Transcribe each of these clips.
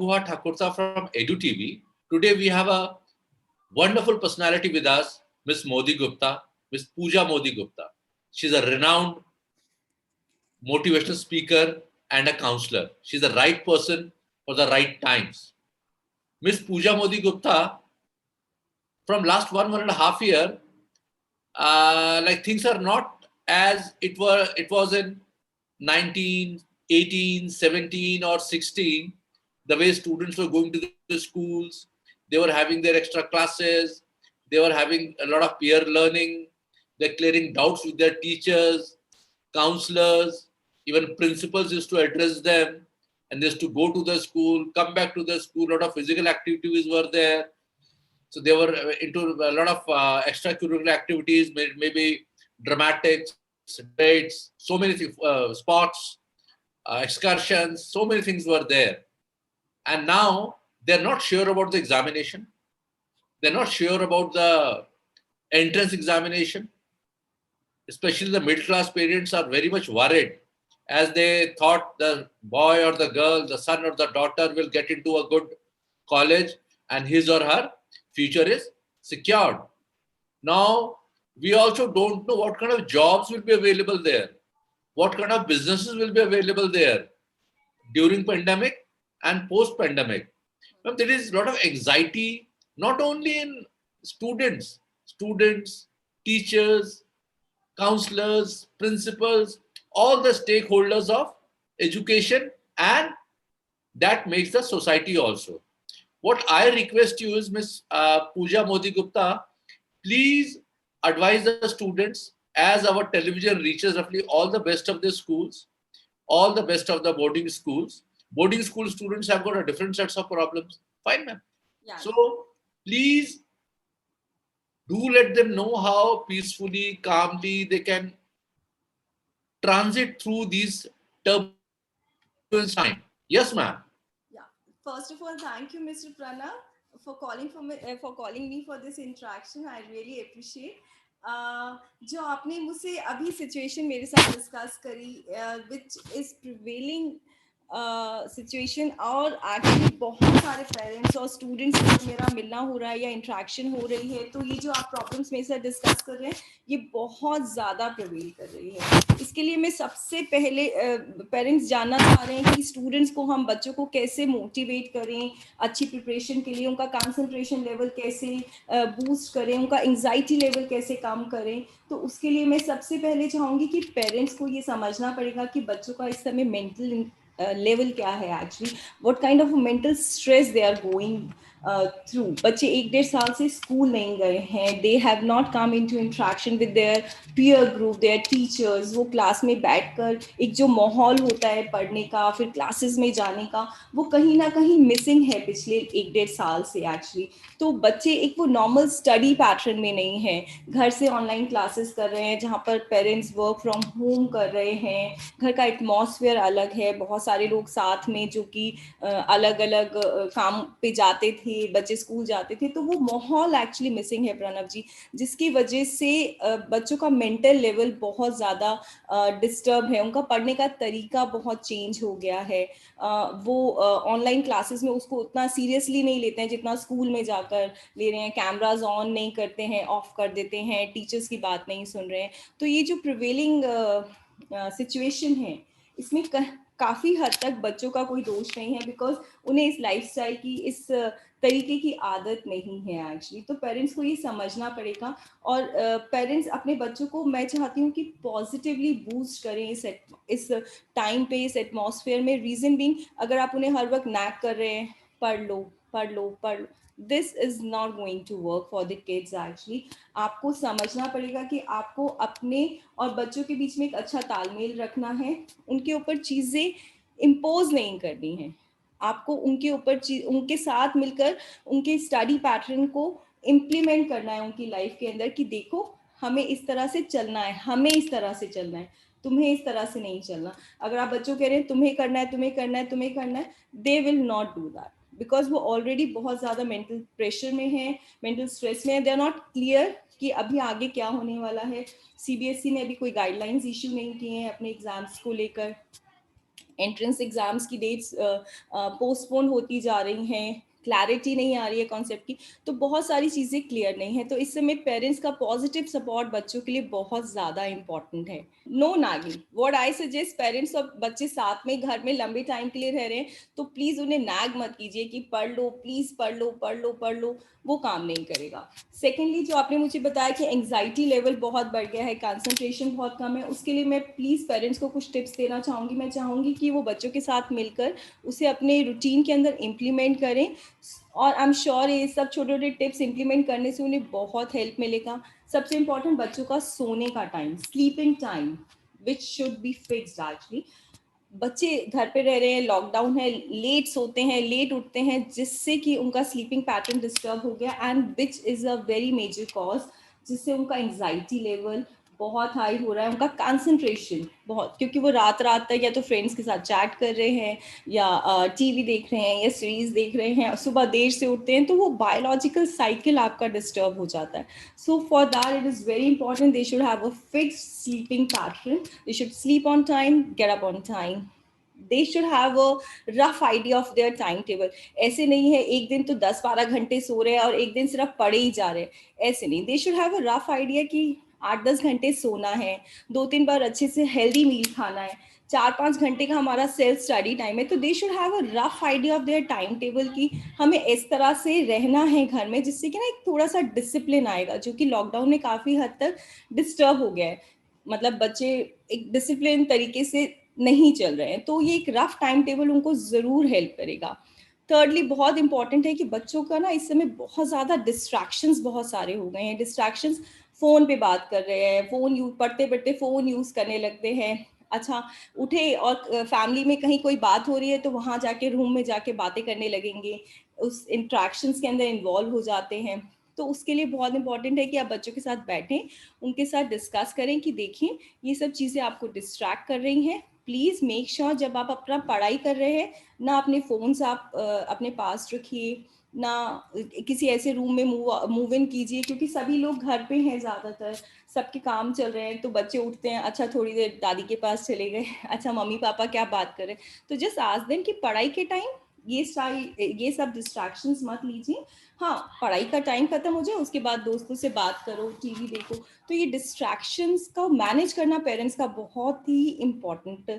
Guha Thakurta from EduTV. Today we have a wonderful personality with us, Miss Modi Gupta, Miss Pooja Modi Gupta. She's a renowned motivational speaker and a counselor. She's the right person for the right times. Miss Pooja Modi Gupta, from last 1.5 year, like things are not as it was in 19, 18, 17 or 16. The way students were going to the schools, they were having their extra classes, they were having a lot of peer learning, they're clearing doubts with their teachers, counselors, even principals used to address them, and they used to go to the school, come back to the school. A lot of physical activities were there. So they were into a lot of extracurricular activities, maybe dramatics, debates, so many things, sports, excursions, so many things were there. And now they're not sure about the examination. They're not sure about the entrance examination. Especially the middle class parents are very much worried, as they thought the boy or the girl, the son or the daughter will get into a good college and his or her future is secured. Now, we also don't know what kind of jobs will be available there, what kind of businesses will be available there during pandemic and post pandemic. Now, there is a lot of anxiety, not only in students, teachers, counselors, principals, all the stakeholders of education, and that makes the society also. What I request you is, Ms. Pooja Modi Gupta, please advise the students, as our television reaches roughly all the best of the schools, all the best of the boarding schools. Boarding school students have got a different sets of problems. Fine, ma'am. Yeah. So please do let them know how peacefully, calmly they can transit through these turbulence time. Yes, ma'am. Yeah. First of all, thank you, Mr. Pranav, for calling me for this interaction. I really appreciate. जो आपने मुझसे अभी situation मेरे साथ discuss करी, which is prevailing situation, और actually बहुत सारे पेरेंट्स और स्टूडेंट्स से मेरा मिलना हो रहा है या इंट्रैक्शन हो रही है, तो ये जो आप प्रॉब्लम्स मेरे साथ डिस्कस कर रहे हैं, ये बहुत ज़्यादा प्रिवेल कर रही है. इसके लिए मैं सबसे पहले पेरेंट्स जानना चाह रहे हैं कि स्टूडेंट्स को, हम बच्चों को कैसे मोटिवेट करें अच्छी प्रिपरेशन के लिए, उनका कंसंट्रेशन लेवल कैसे बूस्ट करें, उनका एंजाइटी लेवल कैसे कम करें. तो उसके लिए मैं सबसे पहले चाहूँगी कि पेरेंट्स को ये समझना पड़ेगा कि बच्चों का इस समय मेंटल लेवल क्या है, actually what kind of mental stress they are going through. बच्चे 1-1.5 साल से स्कूल नहीं गए हैं, they have not come into interaction with their peer group, their teachers. वो क्लास में बैठकर एक जो माहौल होता है पढ़ने का, फिर क्लासेस में जाने का, वो कहीं ना कहीं मिसिंग है पिछले 1-1.5 साल से एक्चुअली. तो बच्चे एक वो नॉर्मल स्टडी पैटर्न में नहीं है. घर से ऑनलाइन क्लासेस कर रहे हैं, जहाँ पर पेरेंट्स वर्क फ्रॉम होम कर रहे हैं, घर का एटमॉस्फेयर अलग है, बहुत सारे लोग साथ में जो कि अलग अलग काम पे जाते थे, बच्चे स्कूल जाते थे, तो वो माहौल एक्चुअली मिसिंग है प्रणव जी, जिसकी वजह से बच्चों का मेंटल लेवल बहुत ज़्यादा डिस्टर्ब है. उनका पढ़ने का तरीका बहुत चेंज हो गया है. वो ऑनलाइन क्लासेस में उसको उतना सीरियसली नहीं लेते हैं जितना स्कूल में जाकर ले रहे हैं. कैमराज ऑन नहीं करते हैं, ऑफ कर देते हैं, टीचर्स की बात नहीं सुन रहे हैं. तो ये जो प्रिवेलिंग सिचुएशन है, इसमें काफ़ी हद तक बच्चों का कोई दोष नहीं है, बिकॉज उन्हें इस लाइफस्टाइल की, इस तरीके की आदत नहीं है एक्चुअली. तो पेरेंट्स को ये समझना पड़ेगा, और पेरेंट्स अपने बच्चों को, मैं चाहती हूँ कि पॉजिटिवली बूस्ट करें इस टाइम पे, इस एटमॉस्फेयर में. रीज़न बीइंग, अगर आप उन्हें हर वक्त नैक कर रहे हैं, पढ़ लो पढ़ लो पढ़ लो, this is not going to work for the kids actually. आपको समझना पड़ेगा कि आपको अपने और बच्चों के बीच में एक अच्छा तालमेल रखना है. उनके ऊपर चीज़ें इम्पोज नहीं करनी है. आपको उनके ऊपर उनके साथ मिलकर उनके स्टडी पैटर्न को इम्प्लीमेंट करना है उनकी लाइफ के अंदर, कि देखो हमें इस तरह से चलना है, हमें इस तरह से चलना है, तुम्हें इस तरह से नहीं चलना. अगर आप बच्चों कह रहे हैं तुम्हें करना है, तुम्हें करना है, तुम्हें करना है, they will not do that, because वो ऑलरेडी बहुत ज़्यादा मेंटल प्रेशर में है, मेंटल स्ट्रेस में है. दे आर नॉट क्लियर कि अभी आगे क्या होने वाला है. CBSE ने अभी कोई गाइडलाइंस इशू नहीं किए हैं अपने एग्जाम्स को लेकर. एंट्रेंस एग्जाम्स की डेट्स पोस्टपोन होती जा रही हैं, क्लैरिटी नहीं आ रही है कॉन्सेप्ट की, तो बहुत सारी चीज़ें क्लियर नहीं है। तो इस समय पेरेंट्स का पॉजिटिव सपोर्ट बच्चों के लिए बहुत ज़्यादा इंपॉर्टेंट है। No nagging, what I suggest, parents और बच्चे साथ में घर में लंबे टाइम के लिए रह रहे हैं तो प्लीज़ उन्हें नैग मत कीजिए कि पढ़ लो प्लीज़, पढ़ लो पढ़ लो पढ़ लो, वो काम नहीं करेगा। सेकेंडली, जो आपने मुझे बताया कि एंग्जाइटी लेवल बहुत बढ़ गया है, कंसंट्रेशन बहुत कम है, उसके लिए मैं प्लीज़ पेरेंट्स को कुछ टिप्स देना चाहूँगी। मैं चाहूँगी कि वो बच्चों के साथ मिलकर उसे अपने रूटीन के अंदर इम्प्लीमेंट करें, और आई एम श्योर ये सब छोटे छोटे टिप्स इम्प्लीमेंट करने से उन्हें बहुत हेल्प मिलेगा। सबसे इम्पॉर्टेंट, बच्चों का सोने का time, sleeping time which should be fixed actually. बच्चे घर पे रह रहे हैं, लॉकडाउन है, लेट सोते हैं, लेट उठते हैं, जिससे कि उनका स्लीपिंग पैटर्न डिस्टर्ब हो गया, and which is a very major cause, जिससे उनका एंग्जाइटी लेवल बहुत हाई हो रहा है, उनका कंसंट्रेशन बहुत, क्योंकि वो रात रात तक या तो फ्रेंड्स के साथ चैट कर रहे हैं या टीवी देख रहे हैं या सीरीज देख रहे हैं, सुबह देर से उठते हैं, तो वो बायोलॉजिकल साइकिल आपका डिस्टर्ब हो जाता है। So for that, it is very important they should have a fixed sleeping pattern. They should sleep on time, get up on time. They should have a rough idea of their timetable. ऐसे नहीं है एक दिन तो 10-12 घंटे सो रहे हैं और एक दिन सिर्फ पढ़े ही जा रहे हैं, ऐसे नहीं। They should have a rough idea कि 8-10 घंटे सोना है, 2-3 बार अच्छे से हेल्दी मील खाना है, 4-5 घंटे का हमारा सेल्फ स्टडी टाइम है। तो they should have a rough idea of their time table कि हमें इस तरह से रहना है घर में, जिससे कि ना एक थोड़ा सा डिसिप्लिन आएगा, जो कि लॉकडाउन में काफ़ी हद तक डिस्टर्ब हो गया है। मतलब बच्चे एक डिसिप्लिन तरीके से नहीं चल रहे हैं, तो ये एक रफ टाइम टेबल उनको ज़रूर हेल्प करेगा। थर्डली, बहुत इंपॉर्टेंट है कि बच्चों का ना इस समय बहुत ज़्यादा डिस्ट्रैक्शंस बहुत सारे हो गए हैं। डिस्ट्रैक्शंस, फ़ोन पे बात कर रहे हैं, फ़ोन यूज़, पढ़ते पढ़ते फ़ोन यूज़ करने लगते हैं। अच्छा, उठे और फैमिली में कहीं कोई बात हो रही है तो वहाँ जाके रूम में जाके बातें करने लगेंगे, उस इंट्रैक्शंस के अंदर इन्वॉल्व हो जाते हैं। तो उसके लिए बहुत इंपॉर्टेंट है कि आप बच्चों के साथ बैठें, उनके साथ डिस्कस करें कि देखिए ये सब चीज़ें आपको डिस्ट्रैक्ट कर रही हैं। प्लीज़ मेक श्योर जब आप अपना पढ़ाई कर रहे हैं ना अपने फ़ोन्स आप अपने पास रखिए, ना किसी ऐसे रूम में मूव इन कीजिए, क्योंकि सभी लोग घर पे हैं ज़्यादातर, सबके काम चल रहे हैं, तो बच्चे उठते हैं, अच्छा थोड़ी देर दादी के पास चले गए, अच्छा मम्मी पापा क्या बात कर रहे हैं। तो जस्ट आस्क देम कि पढ़ाई के टाइम ये सब डिस्ट्रैक्शंस मत लीजिए। हाँ, पढ़ाई का टाइम खत्म हो जाए उसके बाद दोस्तों से बात करो, टीवी देखो। तो ये डिस्ट्रैक्शंस का मैनेज करना पेरेंट्स का बहुत ही इम्पोर्टेंट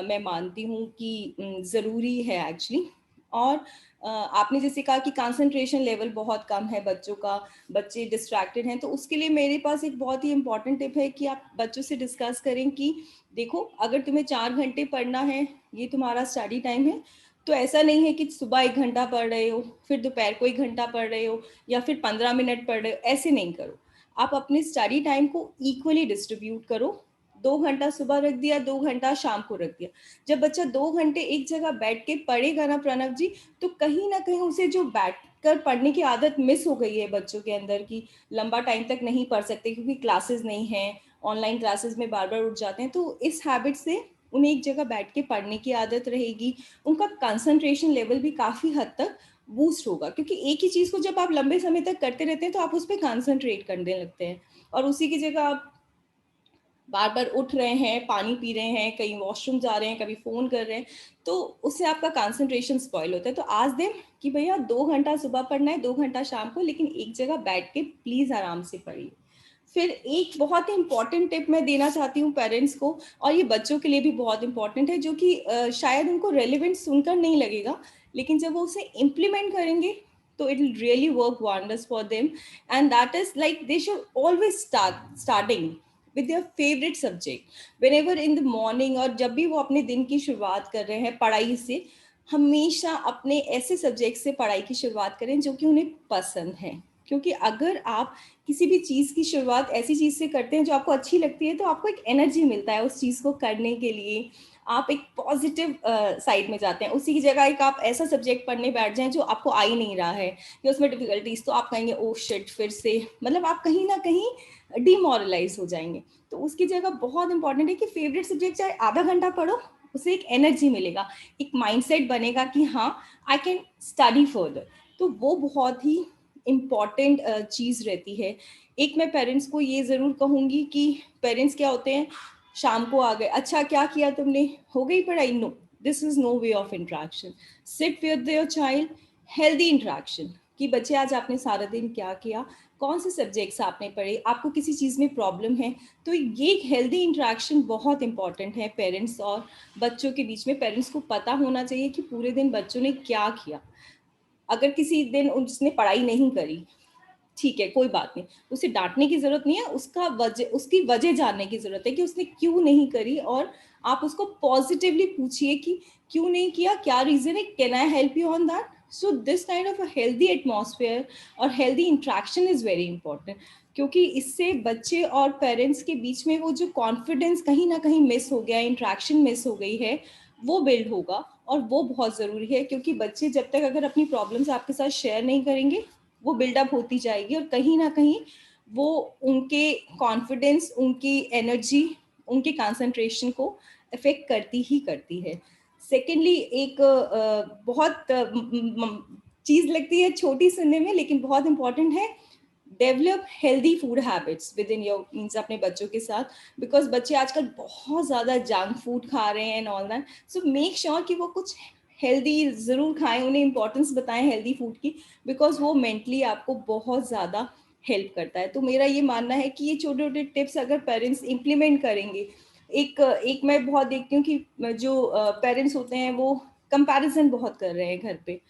मैं मानती हूँ कि ज़रूरी है एक्चुअली। और आपने जैसे कहा कि कंसंट्रेशन लेवल बहुत कम है बच्चों का, बच्चे डिस्ट्रैक्टेड हैं, तो उसके लिए मेरे पास एक बहुत ही इंपॉर्टेंट टिप है कि आप बच्चों से डिस्कस करें कि देखो, अगर तुम्हें 4 घंटे पढ़ना है, ये तुम्हारा स्टडी टाइम है, तो ऐसा नहीं है कि सुबह 1 घंटा पढ़ रहे हो, फिर दोपहर को 1 घंटा पढ़ रहे हो, या फिर 15 मिनट पढ़ रहे हो, ऐसे नहीं करो। आप अपने स्टडी टाइम को इक्वली डिस्ट्रीब्यूट करो। 2 घंटा सुबह रख दिया, 2 घंटा शाम को रख दिया। जब बच्चा 2 घंटे एक जगह बैठ के पढ़ेगा ना प्रणव जी, तो कहीं ना कहीं उसे जो बैठ कर पढ़ने की आदत मिस हो गई है बच्चों के अंदर की, लंबा टाइम तक नहीं पढ़ सकते क्योंकि क्लासेस नहीं है, ऑनलाइन क्लासेस में बार बार उठ जाते हैं, तो इस हैबिट से उन्हें एक जगह बैठ के पढ़ने की आदत रहेगी। उनका कंसंट्रेशन लेवल भी काफ़ी हद तक बूस्ट होगा, क्योंकि एक ही चीज़ को जब आप लंबे समय तक करते रहते हैं तो आप उस पर कंसंट्रेट करने लगते हैं, और उसी की जगह आप बार बार उठ रहे हैं, पानी पी रहे हैं, कहीं वॉशरूम जा रहे हैं, कभी फ़ोन कर रहे हैं, तो उससे आपका कंसंट्रेशन स्पॉइल होता है। तो आज दें कि भैया 2 घंटा सुबह पढ़ना है, 2 घंटा शाम को, लेकिन एक जगह बैठ के प्लीज़ आराम से पढ़िए। फिर एक बहुत ही इंपॉर्टेंट टिप मैं देना चाहती हूँ पेरेंट्स को, और ये बच्चों के लिए भी बहुत इंपॉर्टेंट है, जो कि शायद उनको रेलिवेंट सुनकर नहीं लगेगा, लेकिन जब वो उसे इम्प्लीमेंट करेंगे तो it will really work wonders for them. And that is like they should always starting with their favourite subject whenever in the morning, और जब भी वो अपने दिन की शुरुआत कर रहे हैं पढ़ाई से, हमेशा अपने ऐसे सब्जेक्ट से पढ़ाई की शुरुआत करें जो कि उन्हें पसंद है। क्योंकि अगर आप किसी भी चीज़ की शुरुआत ऐसी चीज़ से करते हैं जो आपको अच्छी लगती है, तो आपको एक एनर्जी मिलता है उस चीज़ को करने के लिए, आप एक पॉजिटिव साइड में जाते हैं। उसी की जगह एक आप ऐसा सब्जेक्ट पढ़ने बैठ जाएं जो आपको आ ही नहीं रहा है, या उसमें डिफिकल्टीज, तो आप कहेंगे ओ शिट, फिर से, मतलब आप कहीं ना कहीं डिमोरलाइज हो जाएंगे। तो उसकी जगह बहुत इंपॉर्टेंट है कि फेवरेट सब्जेक्ट चाहे आधा घंटा पढ़ो, उसे एक एनर्जी मिलेगा, एक माइंडसेट बनेगा कि हाँ, आई कैन स्टडी फर्दर। तो वो बहुत ही इम्पॉर्टेंट चीज़ रहती है। एक मैं पेरेंट्स को ये ज़रूर कहूँगी कि पेरेंट्स क्या होते हैं, शाम को आ गए, अच्छा क्या किया तुमने, हो गई पढ़ाई, no, this is no way of interaction. Sit with your child, healthy interaction, कि बच्चे आज आपने सारा दिन क्या किया, कौन से सब्जेक्ट्स आपने पढ़े, आपको किसी चीज़ में प्रॉब्लम है. तो ये एक हेल्दी इंट्रैक्शन बहुत इंपॉर्टेंट है पेरेंट्स और बच्चों के बीच में. पेरेंट्स को पता होना चाहिए कि पूरे दिन बच्चों ने क्या किया. अगर किसी दिन उसने पढ़ाई नहीं करी, ठीक है, कोई बात नहीं, उसे डांटने की जरूरत नहीं है, उसकी वजह जानने की जरूरत है कि उसने क्यों नहीं करी. और आप उसको पॉजिटिवली पूछिए कि क्यों नहीं किया, क्या रीजन है, can I help you on that. So this kind of a healthy atmosphere और healthy interaction is very important, क्योंकि इससे बच्चे और पेरेंट्स के बीच में वो जो कॉन्फिडेंस कहीं ना कहीं मिस हो गया, इंट्रैक्शन मिस हो गई है, वो बिल्ड होगा. और वो बहुत ज़रूरी है, क्योंकि बच्चे जब तक अगर अपनी प्रॉब्लम्स आपके साथ शेयर नहीं करेंगे, वो बिल्डअप होती जाएगी और कहीं ना कहीं वो उनके कॉन्फिडेंस, उनकी एनर्जी, उनके कंसंट्रेशन को अफेक्ट करती ही करती है. सेकेंडली, एक बहुत चीज़ लगती है छोटी सुनने में, लेकिन बहुत इंपॉर्टेंट है, develop healthy food habits with in your means अपने बच्चों के साथ. बिकॉज बच्चे आजकल बहुत ज़्यादा जंक फूड खा रहे हैं and all that. So make sure कि वो कुछ हेल्दी ज़रूर खाएं, उन्हें इंपॉर्टेंस बताएं हेल्दी फूड की, बिकॉज वो मेंटली आपको बहुत ज़्यादा हेल्प करता है. तो मेरा ये मानना है कि ये छोटे छोटे टिप्स अगर पेरेंट्स इम्प्लीमेंट करेंगे, एक एक मैं बहुत देखती हूँ कि जो पेरेंट्स होते हैं वो कंपैरिजन बहुत कर रहे हैं घर पे.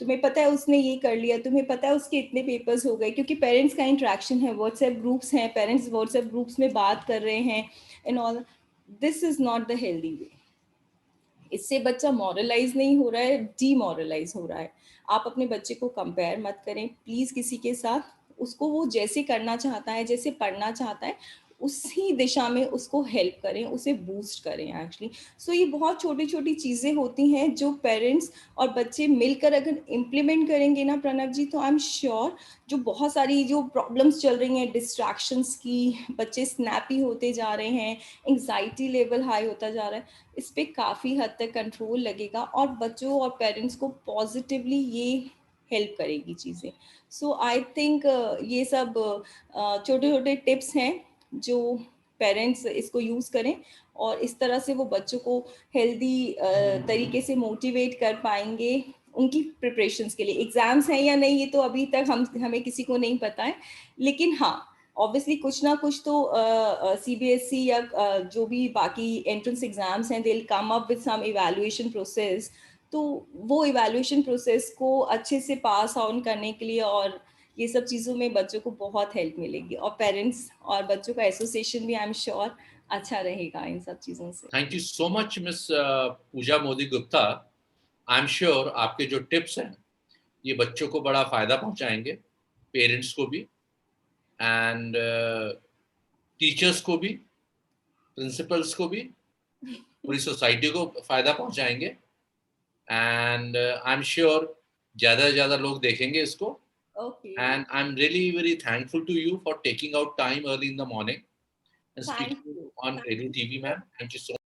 तुम्हें पता है उसने ये कर लिया, तुम्हें पता है उसके इतने पेपर्स हो गए, क्योंकि पेरेंट्स का इंटरेक्शन है, व्हाट्सएप ग्रुप्स हैं, पेरेंट्स व्हाट्सएप ग्रुप्स में बात कर रहे हैं and all. This is not the healthy way. इससे बच्चा मॉरलाइज नहीं हो रहा है, डीमोरलाइज हो रहा है. आप अपने बच्चे को कंपेयर मत करें प्लीज किसी के साथ. उसको वो जैसे करना चाहता है, जैसे पढ़ना चाहता है, उसी दिशा में उसको हेल्प करें, उसे बूस्ट करें एक्चुअली. सो ये बहुत छोटी छोटी चीज़ें होती हैं जो पेरेंट्स और बच्चे मिलकर अगर इम्प्लीमेंट करेंगे ना प्रणव जी, तो आई एम श्योर जो बहुत सारी जो प्रॉब्लम्स चल रही हैं डिस्ट्रैक्शंस की, बच्चे स्नैपी होते जा रहे हैं, एंग्जाइटी लेवल हाई होता जा रहा है, इस पे काफ़ी हद तक कंट्रोल लगेगा और बच्चों और पेरेंट्स को पॉजिटिवली ये हेल्प करेगी चीज़ें. सो आई थिंक ये सब छोटे छोटे टिप्स हैं जो पेरेंट्स इसको यूज़ करें और इस तरह से वो बच्चों को हेल्दी तरीके से मोटिवेट कर पाएंगे उनकी प्रिपरेशंस के लिए. एग्ज़ाम्स हैं या नहीं ये तो अभी तक हमें किसी को नहीं पता है, लेकिन हाँ, ऑब्वियसली कुछ ना कुछ तो सीबीएसई या जो भी बाकी एंट्रेंस एग्जाम्स हैं, they will come up with some evaluation process. तो वो इवैल्यूएशन प्रोसेस को अच्छे से पास ऑन करने के लिए और ये सब चीज़ों में बच्चों को बहुत हेल्प मिलेगी, और पेरेंट्स और बच्चों का एसोसिएशन भी आई एम श्योर अच्छा रहेगा इन सब चीज़ों से. Thank you so much miss Puja Modi Gupta. I am sure आपके जो टिप्स हैं ये बच्चों को बड़ा फायदा पहुंचाएंगे, पेरेंट्स को भी एंड टीचर्स को भी, प्रिंसिपल्स को भी, पूरी सोसाइटी को फायदा पहुंचाएंगे. एंड आई एम श्योर ज़्यादा से ज़्यादा लोग देखेंगे इसको. Okay, And I'm really very thankful to you for taking out time early in the morning and thank speaking you. on Edu TV, ma'am. Thank you so